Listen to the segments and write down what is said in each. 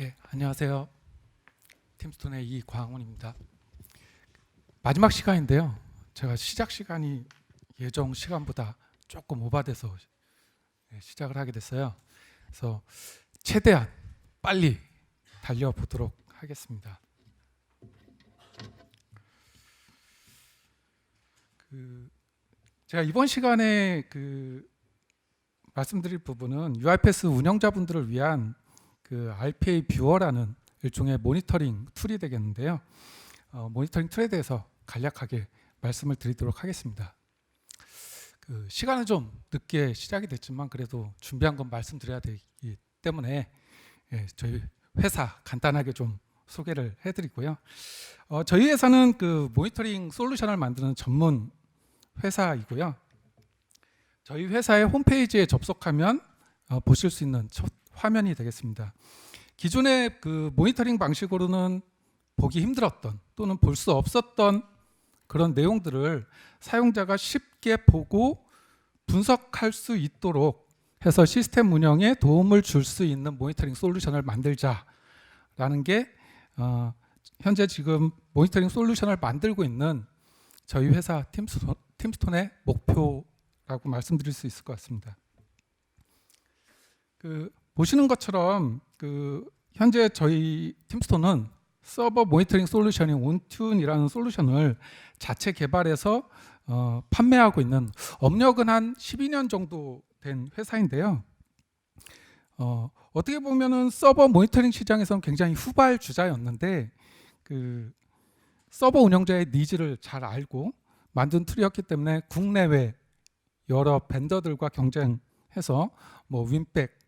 예, 안녕하세요. 팀스톤의 이광훈입니다. 마지막 시간인데요. 제가 시작 시간이 예정 시간보다 조금 오버돼서 시작을 하게 됐어요. 그래서 최대한 빨리 달려보도록 하겠습니다. 제가 이번 시간에 말씀드릴 부분은 UiPath 운영자분들을 위한 RPA 뷰어라는 일종의 모니터링 툴이 되겠는데요. 모니터링 툴에 대해서 간략하게 말씀을 드리도록 하겠습니다. 시간은 좀 늦게 시작이 됐지만 그래도 준비한 건 말씀드려야 되기 때문에 저희 회사 간단하게 좀 소개를 해드리고요. 저희 회사는 모니터링 솔루션을 만드는 전문 회사이고요. 저희 회사의 홈페이지에 접속하면 보실 수 있는 첫 화면이 되겠습니다. 기존의 모니터링 방식으로는 보기 힘들었던 또는 볼 수 없었던 그런 내용들을 사용자가 쉽게 보고 분석할 수 있도록 해서 시스템 운영에 도움을 줄 수 있는 모니터링 솔루션을 만들자라는 게 현재 지금 모니터링 솔루션을 만들고 있는 저희 회사 팀스톤의 목표라고 말씀드릴 수 있을 것 같습니다. 보시는 것처럼 현재 저희 팀스톤은 서버 모니터링 솔루션인 온튠이라는 솔루션을 자체 개발해서 판매하고 있는 업력은 한 12년 정도 된 회사인데요. 어떻게 보면은 서버 모니터링 시장에서는 굉장히 후발주자였는데 서버 운영자의 니즈를 잘 알고 만든 툴이었기 때문에 국내외 여러 벤더들과 경쟁해서 윈백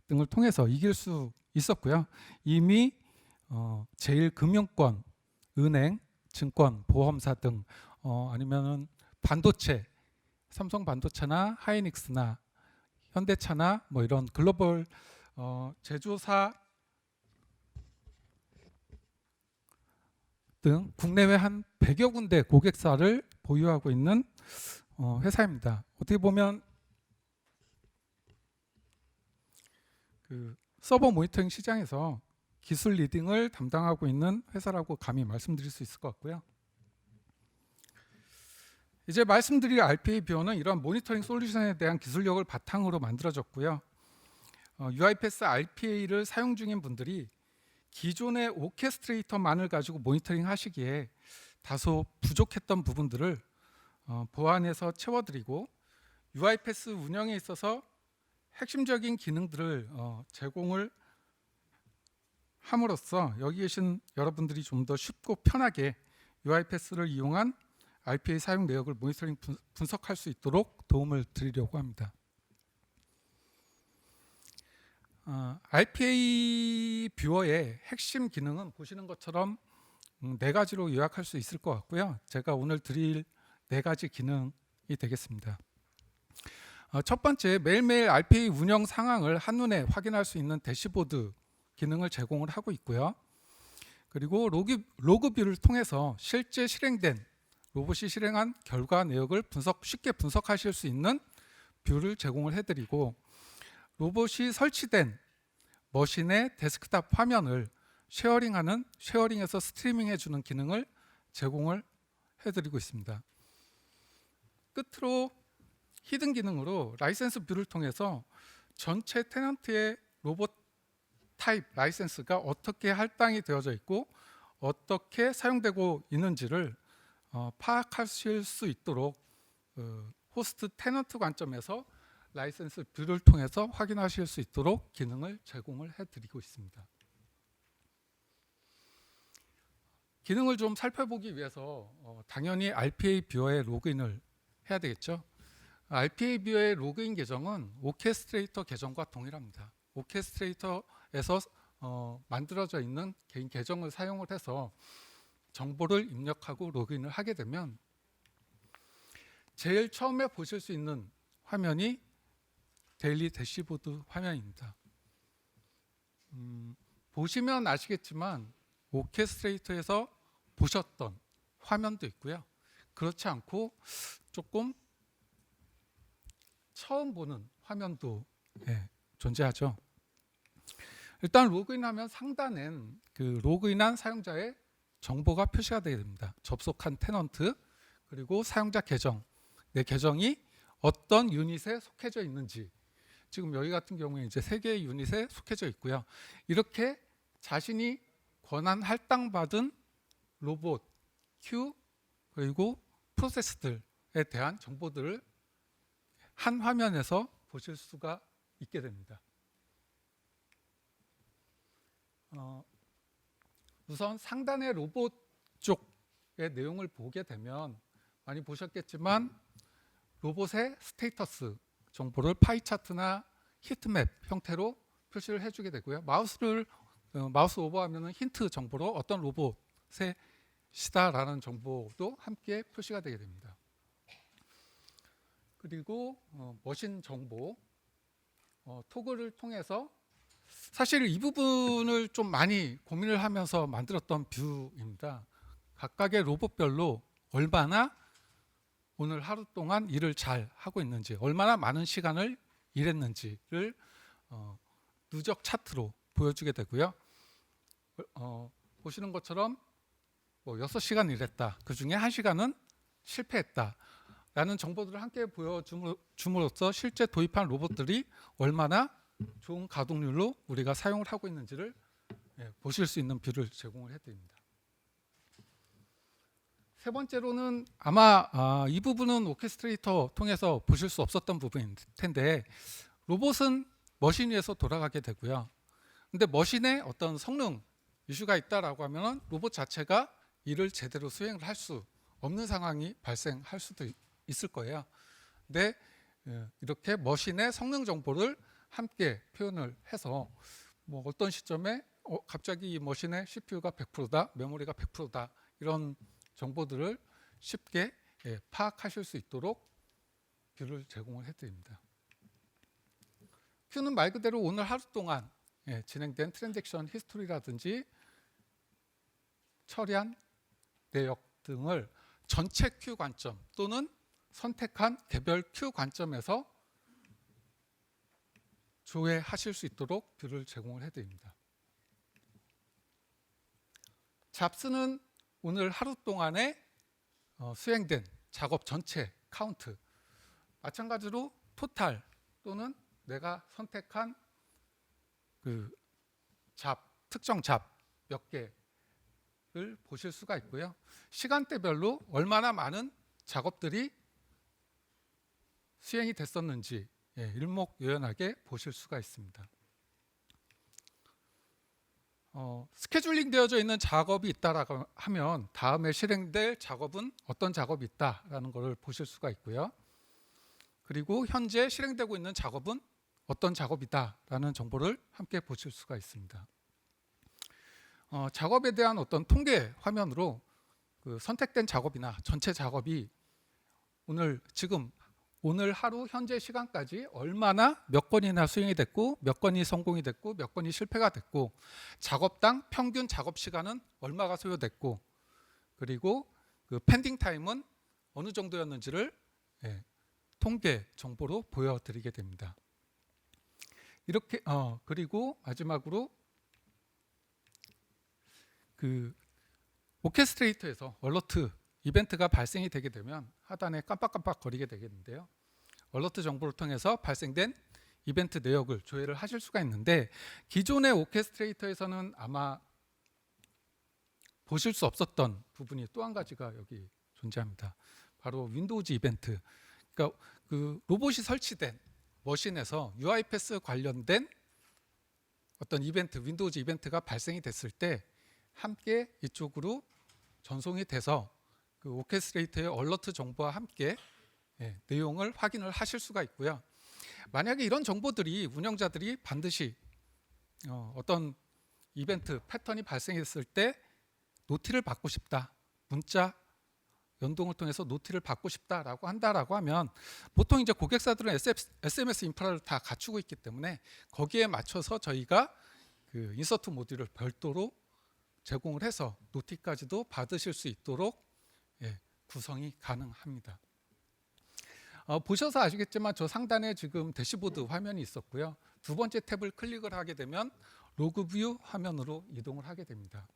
등을 통해서 이길 수 있었고요. 이미 제일금융권, 은행, 증권, 보험사 등 아니면은 반도체, 삼성 반도체나 하이닉스나 현대차나 이런 글로벌 제조사 등 국내외 한 100여 군데 고객사를 보유하고 있는 회사입니다. 어떻게 보면 서버 모니터링 시장에서 기술 리딩을 담당하고 있는 회사라고 감히 말씀드릴 수 있을 것 같고요. 이제 말씀드릴 RPA 뷰어는 이런 모니터링 솔루션에 대한 기술력을 바탕으로 만들어졌고요. UiPath RPA를 사용 중인 분들이 기존의 오케스트레이터만을 가지고 모니터링 하시기에 다소 부족했던 부분들을 보완해서 채워드리고 UiPath 운영에 있어서 핵심적인 기능들을 제공을 함으로써 여기 계신 여러분들이 좀 더 쉽고 편하게 UiPath를 이용한 RPA 사용 내역을 모니터링 분석할 수 있도록 도움을 드리려고 합니다. RPA 뷰어의 핵심 기능은 보시는 것처럼 4가지로 요약할 수 있을 것 같고요. 제가 오늘 드릴 4가지 기능이 되겠습니다. 첫 번째, 매일매일 RPA 운영 상황을 한눈에 확인할 수 있는 대시보드 기능을 제공을 하고 있고요. 그리고 로그 뷰를 통해서 실제 실행된 로봇이 실행한 결과 내역을 쉽게 분석하실 수 있는 뷰를 제공을 해드리고, 로봇이 설치된 머신의 데스크탑 화면을 쉐어링해서 스트리밍해주는 기능을 제공을 해드리고 있습니다. 끝으로 히든 기능으로 라이센스 뷰를 통해서 전체 테넌트의 로봇 타입 라이센스가 어떻게 할당이 되어져 있고 어떻게 사용되고 있는지를 파악하실 수 있도록 호스트 테넌트 관점에서 라이센스 뷰를 통해서 확인하실 수 있도록 기능을 제공을 해드리고 있습니다. 기능을 좀 살펴보기 위해서 당연히 RPA 뷰어에 로그인을 해야 되겠죠. RPA 뷰어의 로그인 계정은 오케스트레이터 계정과 동일합니다. 오케스트레이터에서 만들어져 있는 개인 계정을 사용을 해서 정보를 입력하고 로그인을 하게 되면 제일 처음에 보실 수 있는 화면이 데일리 대시보드 화면입니다. 보시면 아시겠지만 오케스트레이터에서 보셨던 화면도 있고요. 그렇지 않고 조금 처음 보는 화면도 존재하죠. 일단 로그인하면 상단엔 그 로그인한 사용자의 정보가 표시가 되게 됩니다. 접속한 테넌트, 그리고 사용자 계정, 내 계정이 어떤 유닛에 속해져 있는지, 지금 여기 같은 경우에 이제 3개의 유닛에 속해져 있고요. 이렇게 자신이 권한 할당받은 로봇, 큐, 그리고 프로세스들에 대한 정보들을 한 화면에서 보실 수가 있게 됩니다. 우선 상단의 로봇 쪽의 내용을 보게 되면 많이 보셨겠지만 로봇의 스테이터스 정보를 파이 차트나 히트맵 형태로 표시를 해주게 되고요. 마우스 오버하면 힌트 정보로 어떤 로봇의 시다라는 정보도 함께 표시가 되게 됩니다. 그리고 머신 정보, 토글을 통해서 사실 이 부분을 좀 많이 고민을 하면서 만들었던 뷰입니다. 각각의 로봇별로 얼마나 오늘 하루 동안 일을 잘 하고 있는지, 얼마나 많은 시간을 일했는지를 누적 차트로 보여주게 되고요. 보시는 것처럼 6시간 일했다, 그 중에 1시간은 실패했다 라는 정보들을 함께 보여줌으로써 실제 도입한 로봇들이 얼마나 좋은 가동률로 우리가 사용을 하고 있는지를 보실 수 있는 뷰를 제공을 해드립니다. 세 번째로는 아마 이 부분은 오케스트레이터 통해서 보실 수 없었던 부분일 텐데, 로봇은 머신 위에서 돌아가게 되고요. 근데 머신에 어떤 성능 이슈가 있다라고 하면 로봇 자체가 일을 제대로 수행을 할 수 없는 상황이 발생할 수도 있을 거예요. 근데 이렇게 머신의 성능 정보를 함께 표현을 해서 어떤 시점에 갑자기 이 머신의 CPU가 100%다, 메모리가 100%다 이런 정보들을 쉽게 파악하실 수 있도록 뷰를 제공을 해드립니다. 큐는 말 그대로 오늘 하루 동안 진행된 트랜잭션 히스토리라든지 처리한 내역 등을 전체 큐 관점 또는 선택한 개별 큐 관점에서 조회하실 수 있도록 뷰를 제공을 해드립니다. 잡스는 오늘 하루 동안에 수행된 작업 전체 카운트, 마찬가지로 토탈 또는 내가 선택한 그 특정 잡 몇 개를 보실 수가 있고요. 시간대별로 얼마나 많은 작업들이 수행이 됐었는지 일목요연하게 보실 수가 있습니다. 스케줄링 되어져 있는 작업이 있다라고 하면 다음에 실행될 작업은 어떤 작업이 있다라는 것을 보실 수가 있고요. 그리고 현재 실행되고 있는 작업은 어떤 작업이다라는 정보를 함께 보실 수가 있습니다. 작업에 대한 어떤 통계 화면으로 그 선택된 작업이나 전체 작업이 오늘 하루 현재 시간까지 얼마나 몇 건이나 수행이 됐고 몇 건이 성공이 됐고 몇 건이 실패가 됐고 작업당 평균 작업 시간은 얼마가 소요됐고 그리고 그 펜딩 타임은 어느 정도였는지를 통계 정보로 보여드리게 됩니다. 이렇게 그리고 마지막으로 그 오케스트레이터에서 얼러트 이벤트가 발생이 되게 되면 하단에 깜빡깜빡 거리게 되겠는데요. 얼러트 정보를 통해서 발생된 이벤트 내역을 조회를 하실 수가 있는데, 기존의 오케스트레이터에서는 아마 보실 수 없었던 부분이 또 한 가지가 여기 존재합니다. 바로 윈도우즈 이벤트. 그러니까 그 로봇이 설치된 머신에서 UiPath 관련된 어떤 이벤트, 윈도우즈 이벤트가 발생이 됐을 때 함께 이쪽으로 전송이 돼서 그 오케스트레이터의 얼러트 정보와 함께 내용을 확인을 하실 수가 있고요. 만약에 이런 정보들이 운영자들이 반드시 어떤 이벤트 패턴이 발생했을 때 노티를 받고 싶다, 문자 연동을 통해서 노티를 받고 싶다라고 한다라고 하면 보통 이제 고객사들은 SMS 인프라를 다 갖추고 있기 때문에 거기에 맞춰서 저희가 그 인서트 모듈을 별도로 제공을 해서 노티까지도 받으실 수 있도록 구성이 가능합니다. 보셔서 아시겠지만 저 상단에 지금 대시보드 화면이 있었고요. 두 번째 탭을 클릭을 하게 되면 로그 뷰 화면으로 이동을 하게 됩니다.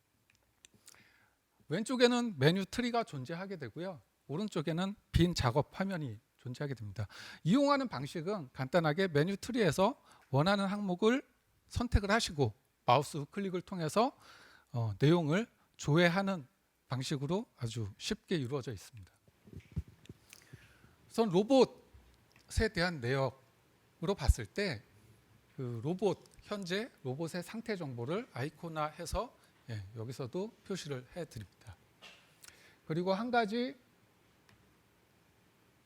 왼쪽에는 메뉴 트리가 존재하게 되고요. 오른쪽에는 빈 작업 화면이 존재하게 됩니다. 이용하는 방식은 간단하게 메뉴 트리에서 원하는 항목을 선택을 하시고 마우스 우클릭을 통해서 내용을 조회하는 방식으로 아주 쉽게 이루어져 있습니다. 우선 로봇에 대한 내역으로 봤을 때 그 현재 로봇의 상태 정보를 아이콘화해서 여기서도 표시를 해드립니다. 그리고 한 가지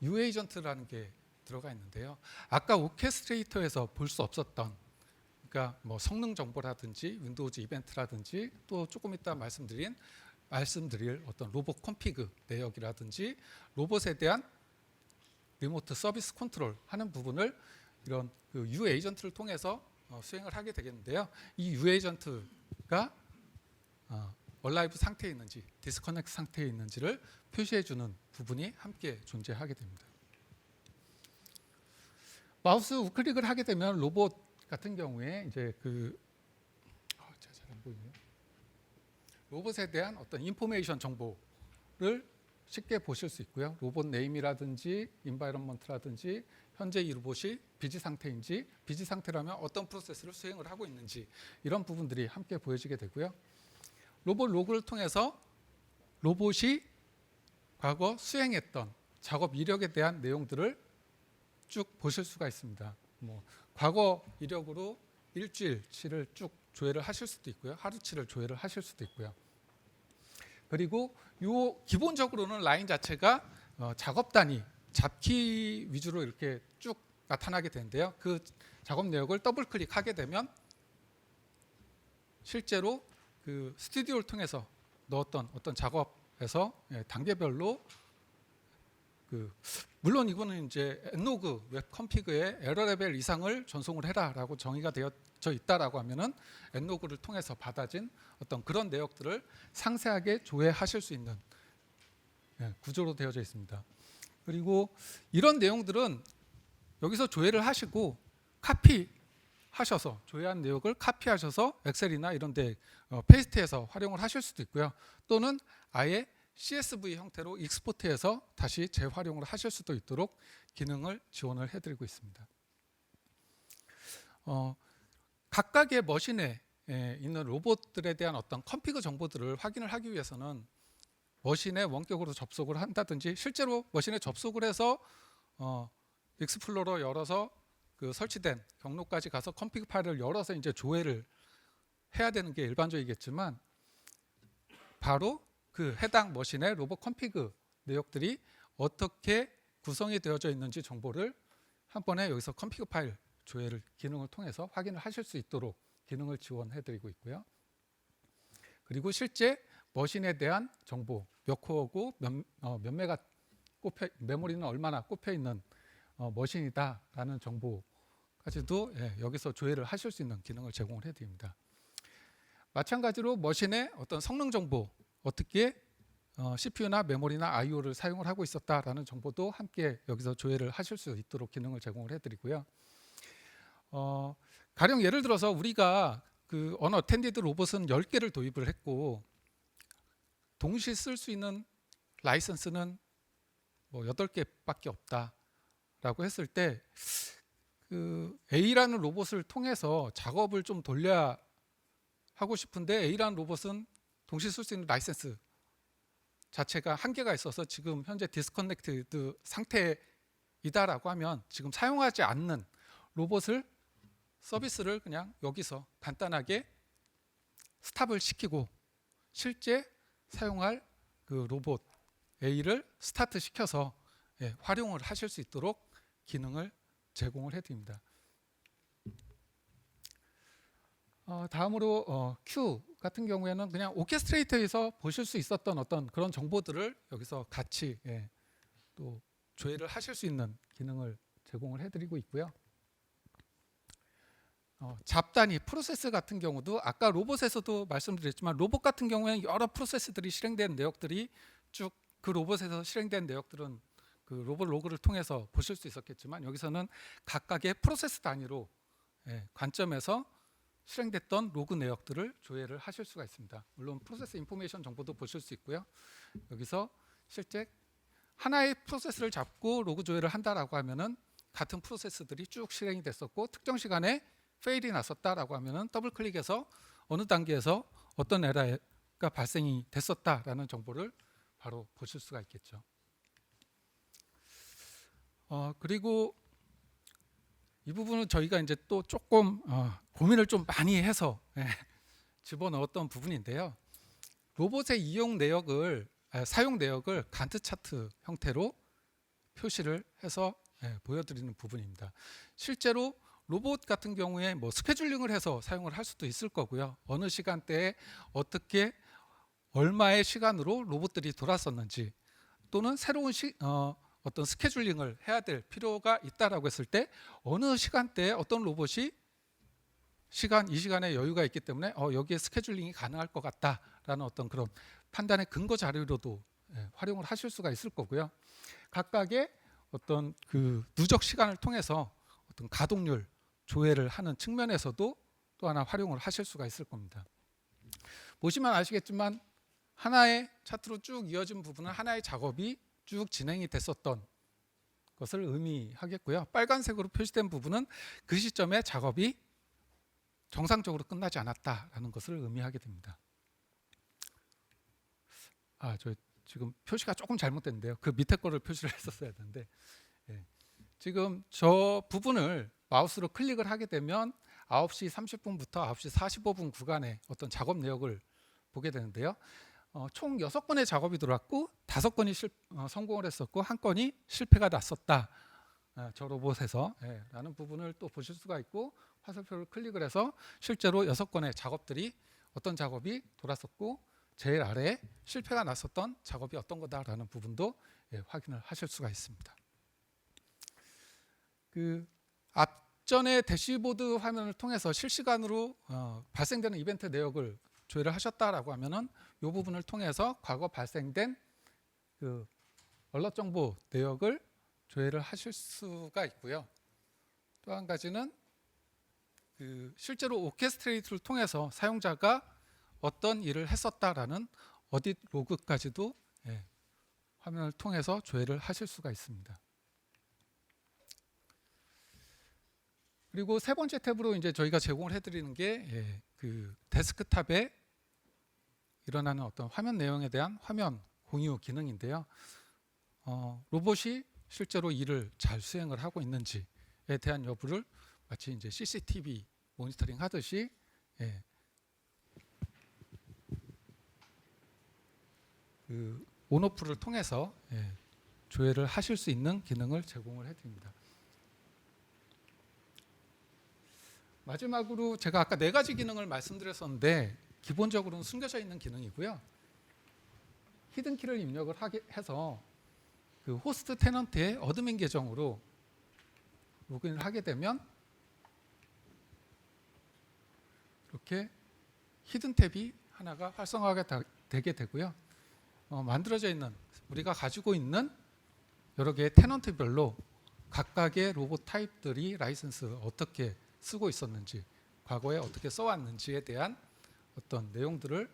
UAgen트라는 게 들어가 있는데요. 아까 오케스트레이터에서 볼 수 없었던, 그러니까 뭐 성능 정보라든지 윈도우즈 이벤트라든지 또 조금 이따 말씀드릴 어떤 로봇 콘피그 내역이라든지 로봇에 대한 리모트 서비스 컨트롤 하는 부분을 이런 그 UAgen트를 통해서 수행을 하게 되겠는데요. 이 UAgen트가 얼라이브 상태에 있는지 디스커넥트 상태에 있는지를 표시해주는 부분이 함께 존재하게 됩니다. 마우스 우클릭을 하게 되면 로봇 같은 경우에 이제 잘 안 보이네요. 로봇에 대한 어떤 인포메이션 정보를 쉽게 보실 수 있고요. 로봇 네임이라든지 인바이런먼트라든지 현재 이 로봇이 비지 상태인지, 비지 상태라면 어떤 프로세스를 수행을 하고 있는지, 이런 부분들이 함께 보여지게 되고요. 로봇 로그를 통해서 로봇이 과거 수행했던 작업 이력에 대한 내용들을 쭉 보실 수가 있습니다. 뭐 과거 이력으로 일주일치를 쭉 조회를 하실 수도 있고요. 하루치를 조회를 하실 수도 있고요. 그리고 기본적으로는 라인 자체가 작업 단위, 잡키 위주로 이렇게 쭉 나타나게 되는데요. 그 작업 내역을 더블 클릭하게 되면 실제로 그 스튜디오를 통해서 넣었던 어떤 작업에서 단계별로 물론 이거는 이제 엔로그 웹 컴피그의 에러 레벨 이상을 전송을 해라라고 정의가 되어져 있다라고 하면은 엔로그를 통해서 받아진 어떤 그런 내역들을 상세하게 조회하실 수 있는 구조로 되어져 있습니다. 그리고 이런 내용들은 여기서 조회를 하시고 카피하셔서 조회한 내역을 카피하셔서 엑셀이나 이런 데 페이스트해서 활용을 하실 수도 있고요. 또는 아예 CSV 형태로 익스포트해서 다시 재활용을 하실 수도 있도록 기능을 지원을 해드리고 있습니다. 각각의 머신에 있는 로봇들에 대한 어떤 컴피그 정보들을 확인을 하기 위해서는 머신에 원격으로 접속을 한다든지, 실제로 머신에 접속을 해서 익스플로러 열어서 그 설치된 경로까지 가서 컴피그 파일을 열어서 이제 조회를 해야 되는 게 일반적이겠지만, 바로 그 해당 머신의 로봇 컴피그 내역들이 어떻게 구성이 되어져 있는지 정보를 한 번에 여기서 컴피그 파일 조회를 기능을 통해서 확인을 하실 수 있도록 기능을 지원해드리고 있고요. 그리고 실제 머신에 대한 정보, 몇 코어고 몇 메가 메모리는 얼마나 꼽혀 있는 머신이다라는 정보까지도 여기서 조회를 하실 수 있는 기능을 제공을 해드립니다. 마찬가지로 머신의 어떤 성능 정보, 어떻게 CPU나 메모리나 IO를 사용을 하고 있었다라는 정보도 함께 여기서 조회를 하실 수 있도록 기능을 제공을 해드리고요. 가령 예를 들어서 우리가 그 언어텐디드 로봇은 10개를 도입을 했고 동시 쓸 수 있는 라이선스는 뭐 8개밖에 없다라고 했을 때, 그 A라는 로봇을 통해서 작업을 좀 돌려야 하고 싶은데 A라는 로봇은 동시 쓸 수 있는 라이센스 자체가 한계가 있어서 지금 현재 디스커넥티드 상태이다라고 하면 지금 사용하지 않는 로봇을 서비스를 그냥 여기서 간단하게 스탑을 시키고 실제 사용할 그 로봇 A를 스타트 시켜서 활용을 하실 수 있도록 기능을 제공을 해드립니다. 다음으로 Q 같은 경우에는 그냥 오케스트레이터에서 보실 수 있었던 어떤 그런 정보들을 여기서 같이 또 조회를 하실 수 있는 기능을 제공을 해드리고 있고요. 잡단위 프로세스 같은 경우도 아까 로봇에서도 말씀드렸지만 로봇 같은 경우에는 여러 프로세스들이 실행된 내역들이 쭉 그 로봇에서 실행된 내역들은 그 로봇 로그를 통해서 보실 수 있었겠지만 여기서는 각각의 프로세스 단위로 관점에서 실행됐던 로그 내역들을 조회를 하실 수가 있습니다. 물론 프로세스 인포메이션 정보도 보실 수 있고요. 여기서 실제 하나의 프로세스를 잡고 로그 조회를 한다라고 하면은 같은 프로세스들이 쭉 실행이 됐었고 특정 시간에 페일이 났었다라고 하면은 더블 클릭해서 어느 단계에서 어떤 에러가 발생이 됐었다라는 정보를 바로 보실 수가 있겠죠. 그리고 이 부분은 저희가 이제 또 조금 고민을 좀 많이 해서 집어넣었던 부분인데요. 로봇의 이용 내역을 사용 내역을 간트 차트 형태로 표시를 해서 보여드리는 부분입니다. 실제로 로봇 같은 경우에 뭐 스케줄링을 해서 사용을 할 수도 있을 거고요. 어느 시간대에 어떻게 얼마의 시간으로 로봇들이 돌았었는지 또는 새로운 어떤 스케줄링을 해야 될 필요가 있다라고 했을 때 어느 시간대에 어떤 로봇이 이 시간에 여유가 있기 때문에 여기에 스케줄링이 가능할 것 같다라는 어떤 그런 판단의 근거 자료로도 활용을 하실 수가 있을 거고요. 각각의 어떤 그 누적 시간을 통해서 어떤 가동률 조회를 하는 측면에서도 또 하나 활용을 하실 수가 있을 겁니다. 보시면 아시겠지만 하나의 차트로 쭉 이어진 부분은 하나의 작업이 쭉 진행이 됐었던 것을 의미하겠고요. 빨간색으로 표시된 부분은 그 시점에 작업이 정상적으로 끝나지 않았다라는 것을 의미하게 됩니다. 저 지금 표시가 조금 잘못됐는데요. 그 밑에 거를 표시를 했었어야 되는데 지금 저 부분을 마우스로 클릭을 하게 되면 9시 30분부터 9시 45분 구간의 어떤 작업 내역을 보게 되는데요. 총 6건의 작업이 들어왔고 5건이 성공을 했었고 1건이 실패가 났었다. 저 로봇에서 라는 부분을 또 보실 수가 있고 화살표를 클릭을 해서 실제로 6건의 작업들이 어떤 작업이 돌았었고 제일 아래에 실패가 났었던 작업이 어떤 거다라는 부분도 확인을 하실 수가 있습니다. 그 앞전에 대시보드 화면을 통해서 실시간으로 발생되는 이벤트 내역을 조회를 하셨다라고 하면은 이 부분을 통해서 과거 발생된 그 얼럿 정보 내역을 조회를 하실 수가 있고요. 또 한 가지는 그 실제로 오케스트레이트를 통해서 사용자가 어떤 일을 했었다라는 어딧 로그까지도 화면을 통해서 조회를 하실 수가 있습니다. 그리고 세 번째 탭으로 이제 저희가 제공을 해드리는 게 그 데스크탑에 일어나는 어떤 화면 내용에 대한 화면 공유 기능인데요. 로봇이 실제로 일을 잘 수행을 하고 있는지에 대한 여부를 마치 이제 CCTV 모니터링 하듯이 그 온오프를 통해서 조회를 하실 수 있는 기능을 제공을 해드립니다. 마지막으로 제가 아까 4가지 기능을 말씀드렸었는데 기본적으로는 숨겨져 있는 기능이고요. 히든키를 입력을 해서 그 호스트 테넌트의 어드민 계정으로 로그인을 하게 되면 이렇게 히든 탭이 하나가 활성화가 되게 되고요. 만들어져 있는 우리가 가지고 있는 여러 개의 테넌트별로 각각의 로봇 타입들이 라이선스 어떻게 쓰고 있었는지 과거에 어떻게 써왔는지에 대한 어떤 내용들을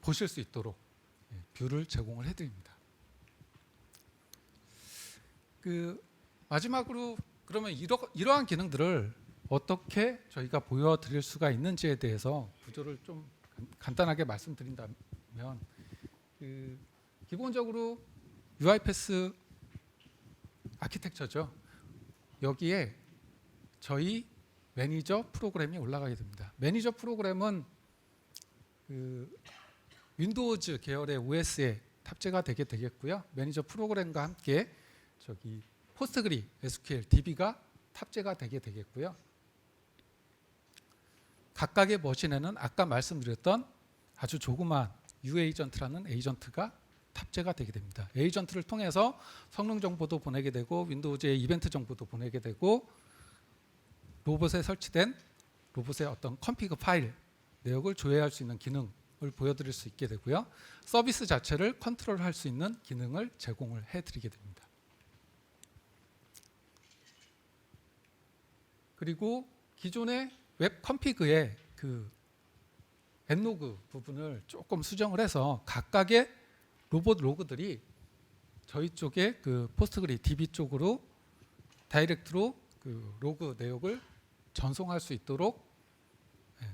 보실 수 있도록 뷰를 제공을 해드립니다. 그 마지막으로 그러면 이러한 기능들을 어떻게 저희가 보여드릴 수가 있는지에 대해서 구조를 좀 간단하게 말씀드린다면 그 기본적으로 UiPath 아키텍처죠. 여기에 저희 매니저 프로그램이 올라가게 됩니다. 매니저 프로그램은 그 윈도우즈 계열의 OS에 탑재가 되게 되겠고요. 매니저 프로그램과 함께 저기 포스트그리 SQL DB가 탑재가 되게 되겠고요. 각각의 머신에는 아까 말씀드렸던 아주 조그마한 UAgen트라는 에이전트가 탑재가 되게 됩니다. 에이전트를 통해서 성능 정보도 보내게 되고 윈도우즈의 이벤트 정보도 보내게 되고 로봇에 설치된 로봇의 어떤 컴피그 파일 내역을 조회할 수 있는 기능을 보여드릴 수 있게 되고요. 서비스 자체를 컨트롤할 수 있는 기능을 제공을 해드리게 됩니다. 그리고 기존의 웹 컴피그의 그 엔로그 부분을 조금 수정을 해서 각각의 로봇 로그들이 저희 쪽에 그 포스트그리 DB 쪽으로 다이렉트로 그 로그 내역을 전송할 수 있도록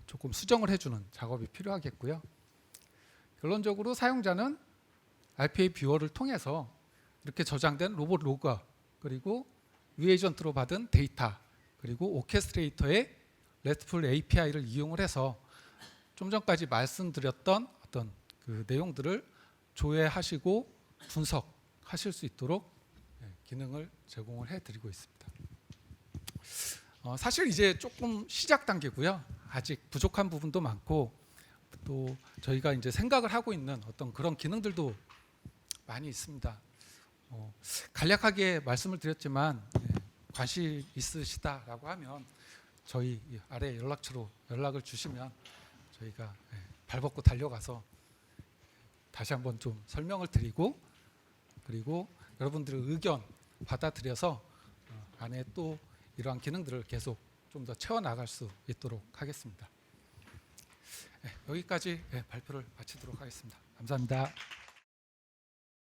조금 수정을 해주는 작업이 필요하겠고요. 결론적으로 사용자는 RPA 뷰어를 통해서 이렇게 저장된 로봇 로그 그리고 유에이전트로 받은 데이터 그리고 오케스트레이터의 RESTful API를 이용을 해서 좀 전까지 말씀드렸던 어떤 그 내용들을 조회하시고 분석하실 수 있도록 기능을 제공을 해드리고 있습니다. 사실 이제 조금 시작 단계고요. 아직 부족한 부분도 많고 또 저희가 이제 생각을 하고 있는 어떤 그런 기능들도 많이 있습니다. 간략하게 말씀을 드렸지만 관심 있으시다라고 하면 저희 아래 연락처로 연락을 주시면 저희가 발벗고 달려가서 다시 한번 좀 설명을 드리고 그리고 여러분들의 의견 받아들여서 안에 또 이러한 기능들을 계속 좀 더 채워나갈 수 있도록 하겠습니다. 여기까지 발표를 마치도록 하겠습니다. 감사합니다.